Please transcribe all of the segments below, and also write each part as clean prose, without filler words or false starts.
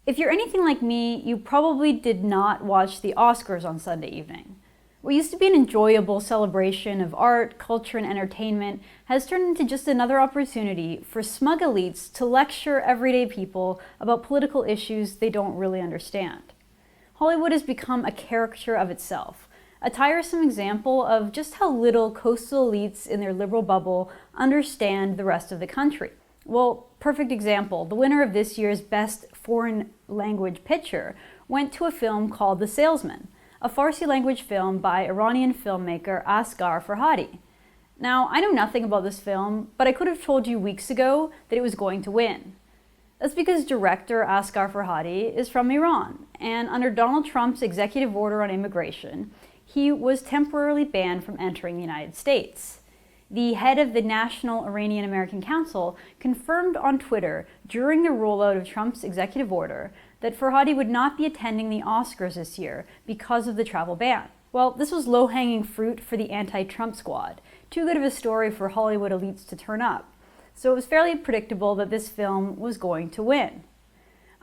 If you're anything like me, you probably did not watch the Oscars on Sunday evening. What used to be an enjoyable celebration of art, culture, and entertainment has turned into just another opportunity for smug elites to lecture everyday people about political issues they don't really understand. Hollywood has become a caricature of itself, a tiresome example of just how little coastal elites in their liberal bubble understand the rest of the country. Well, perfect example, the winner of this year's Best Foreign Language Picture went to a film called The Salesman, a Farsi language film by Iranian filmmaker Asghar Farhadi. Now, I know nothing about this film, but I could have told you weeks ago that it was going to win. That's because director Asghar Farhadi is from Iran, and under Donald Trump's executive order on immigration, he was temporarily banned from entering the United States. The head of the National Iranian American Council confirmed on Twitter during the rollout of Trump's executive order that Farhadi would not be attending the Oscars this year because of the travel ban. Well, this was low-hanging fruit for the anti-Trump squad, too good of a story for Hollywood elites to turn up. So it was fairly predictable that this film was going to win.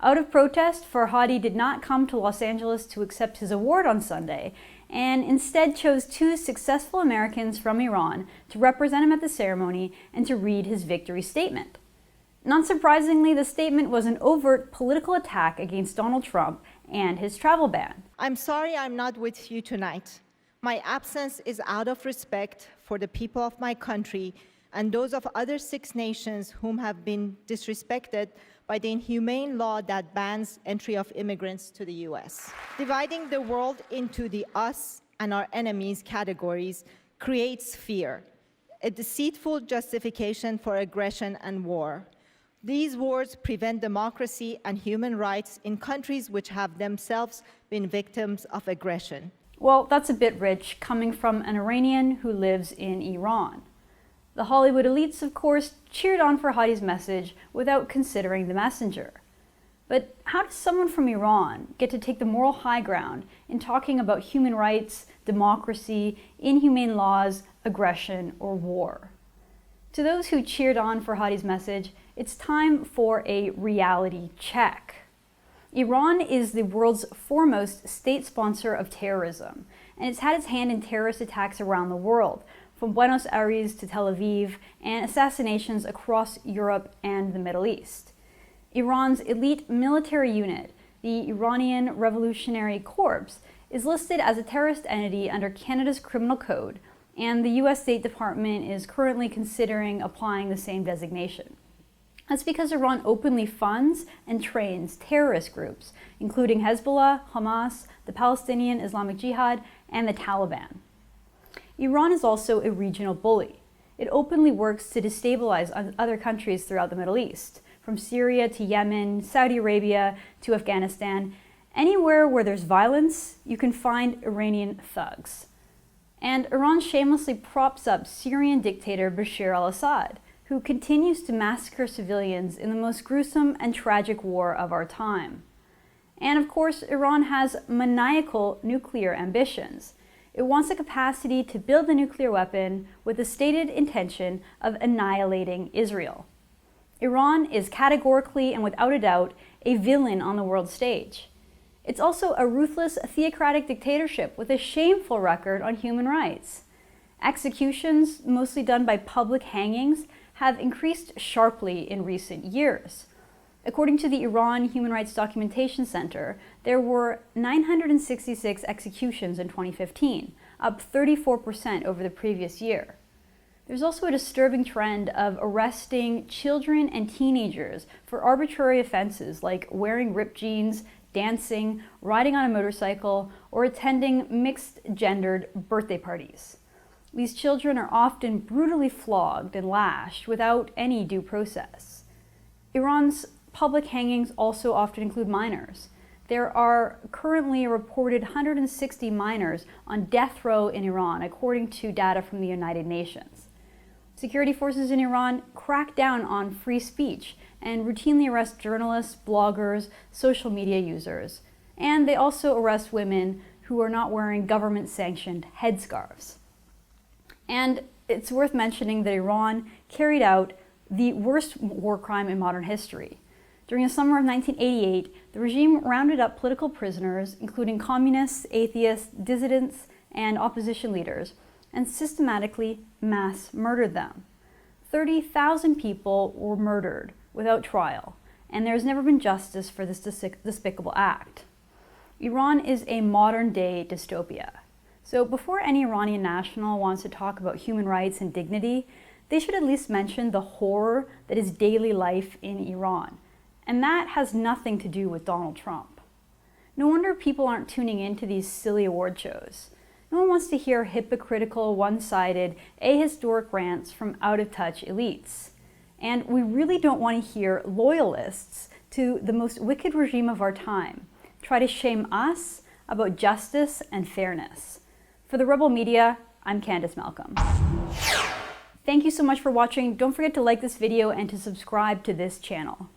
Out of protest, Farhadi did not come to Los Angeles to accept his award on Sunday, and instead chose two successful Americans from Iran to represent him at the ceremony and to read his victory statement. Not surprisingly, the statement was an overt political attack against Donald Trump and his travel ban. I'm sorry I'm not with you tonight. My absence is out of respect for the people of my country and those of other 6 nations whom have been disrespected by the inhumane law that bans entry of immigrants to the US. Dividing the world into the us and our enemies categories creates fear, a deceitful justification for aggression and war. These wars prevent democracy and human rights in countries which have themselves been victims of aggression. Well, that's a bit rich coming from an Iranian who lives in Iran. The Hollywood elites, of course, cheered on Farhadi's message without considering the messenger. But how does someone from Iran get to take the moral high ground in talking about human rights, democracy, inhumane laws, aggression, or war? To those who cheered on Farhadi's message, it's time for a reality check. Iran is the world's foremost state sponsor of terrorism, and it's had its hand in terrorist attacks around the world, from Buenos Aires to Tel Aviv, and assassinations across Europe and the Middle East. Iran's elite military unit, the Iranian Revolutionary Corps, is listed as a terrorist entity under Canada's Criminal Code, and the US State Department is currently considering applying the same designation. That's because Iran openly funds and trains terrorist groups, including Hezbollah, Hamas, the Palestinian Islamic Jihad, and the Taliban. Iran is also a regional bully. It openly works to destabilize other countries throughout the Middle East, from Syria to Yemen, Saudi Arabia to Afghanistan. Anywhere where there's violence, you can find Iranian thugs. And Iran shamelessly props up Syrian dictator Bashar al-Assad, who continues to massacre civilians in the most gruesome and tragic war of our time. And of course, Iran has maniacal nuclear ambitions. It wants the capacity to build a nuclear weapon with the stated intention of annihilating Israel. Iran is categorically and without a doubt a villain on the world stage. It's also a ruthless theocratic dictatorship with a shameful record on human rights. Executions, mostly done by public hangings, have increased sharply in recent years. According to the Iran Human Rights Documentation Center, there were 966 executions in 2015, up 34% over the previous year. There's also a disturbing trend of arresting children and teenagers for arbitrary offenses like wearing ripped jeans, dancing, riding on a motorcycle, or attending mixed-gendered birthday parties. These children are often brutally flogged and lashed without any due process. Iran's public hangings also often include minors. There are currently a reported 160 minors on death row in Iran, according to data from the United Nations. Security forces in Iran crack down on free speech and routinely arrest journalists, bloggers, social media users. And they also arrest women who are not wearing government-sanctioned headscarves. And it's worth mentioning that Iran carried out the worst war crime in modern history. During the summer of 1988, the regime rounded up political prisoners, including communists, atheists, dissidents, and opposition leaders, and systematically mass murdered them. 30,000 people were murdered without trial, and there has never been justice for this despicable act. Iran is a modern-day dystopia. So before any Iranian national wants to talk about human rights and dignity, they should at least mention the horror that is daily life in Iran. And that has nothing to do with Donald Trump. No wonder people aren't tuning into these silly award shows. No one wants to hear hypocritical, one-sided, ahistoric rants from out-of-touch elites. And we really don't want to hear loyalists to the most wicked regime of our time try to shame us about justice and fairness. For the Rebel Media, I'm Candace Malcolm. Thank you so much for watching. Don't forget to like this video and to subscribe to this channel.